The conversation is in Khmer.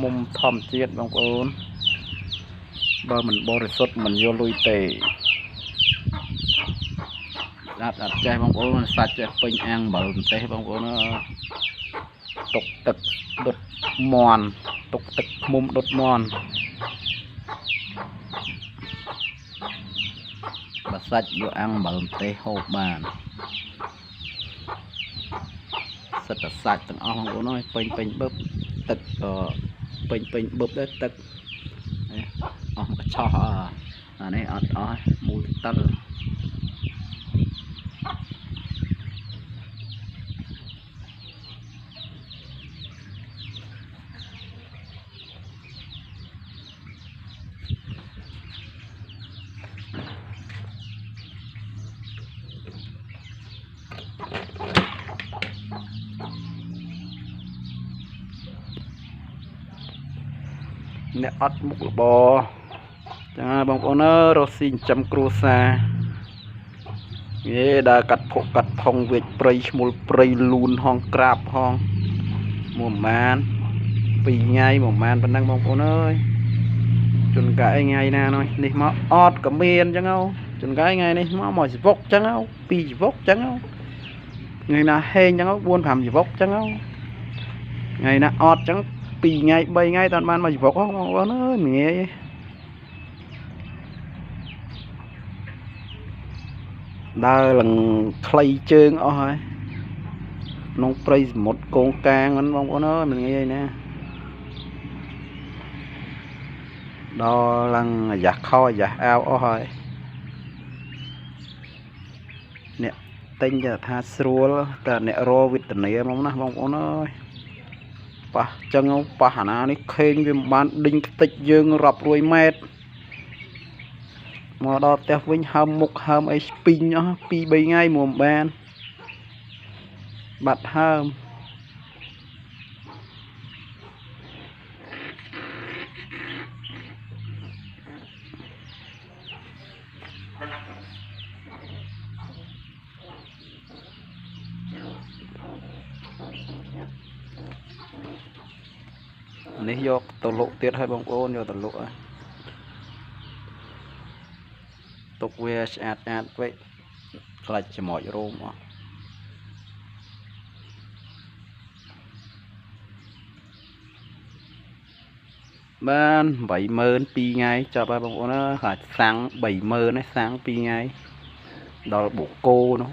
មុំធម្មជាតិបងប្អូនបើមិនបរិសុទ្ធមិនយកលុយទេអត់ចេះបងប្អូនសាច់ចេះពេញអាំងបើមិនទេបងប្អូនទុកទឹកដុតមន់ទុកទឹកមុំដុតមន់បើសាច់យកអាំងបើមិនទេហូបបានសិតតែសាច់ទាំងអស់បងប្អូនអើយពេញបឹបទឹកក៏ពេញបឹបដែរទឹកអស់មកឆោះអានេះអត់អស់មូលទឹកអ្នកអត់មុខរបរចឹងបងប្អូនអើយរស់ស៊ីចិញ្ចឹមគ្រួសារដើរកាត់ភក់កាត់ផុងវេចព្រៃឈ្មោលព្រៃលូនហងក្រាបហងមួយម៉ាន2ថ្ងៃមួយម៉ានប៉ុណ្ណឹងបងប្អូនអើយជួនកាលថ្ងៃណានេះមកអត់ក៏មានចឹងជួនកាលថ្ងៃនេះមកជីវុកចឹង2ជីវុកចឹងថ្ងៃណាហេងចឹង4 5ជីវុកចឹងថ្ងៃណាអត់ចឹង2ថ្ងៃ3ថ្ងៃតើបានមកជីវុកបងប្អូនអើយងាយដើរឡើងខ្លីជើងអស់ហើយក្នុងព្រៃសមុទ្រកងកាងហ្នឹងបងប្អូនអើយមិនងាយណាដល់ឡើងអាយ៉ាស់ខោអាយ៉ាស់អាវអស់ហើយអ្នកទិញទៅថាស្រួលតែអ្នករកវិធានាមកណាបងប្អូនអើយប៉ះចឹងប៉ះអាណានេះខេងវាមិនបានដេញខ្ទេចយើងរាប់រយម៉ែត្រមកដល់ផ្ទះវិញហើមមុខហើមអីស្ពីងអស់2 3ថ្ងៃមកបានបាត់ហើមនេះយកទៅលក់ទៀតឲ្យបងប្អូនយកទៅលក់ហើយទុកវាស្អាតពេកខ្លាច់ច្រមុចរោមអស់បាន80000 2ថ្ងៃចាប់ហើយបងប្អូនខ្លាច់សាំង30000ឯងសាំង2ថ្ងៃដល់បូកគោនោះ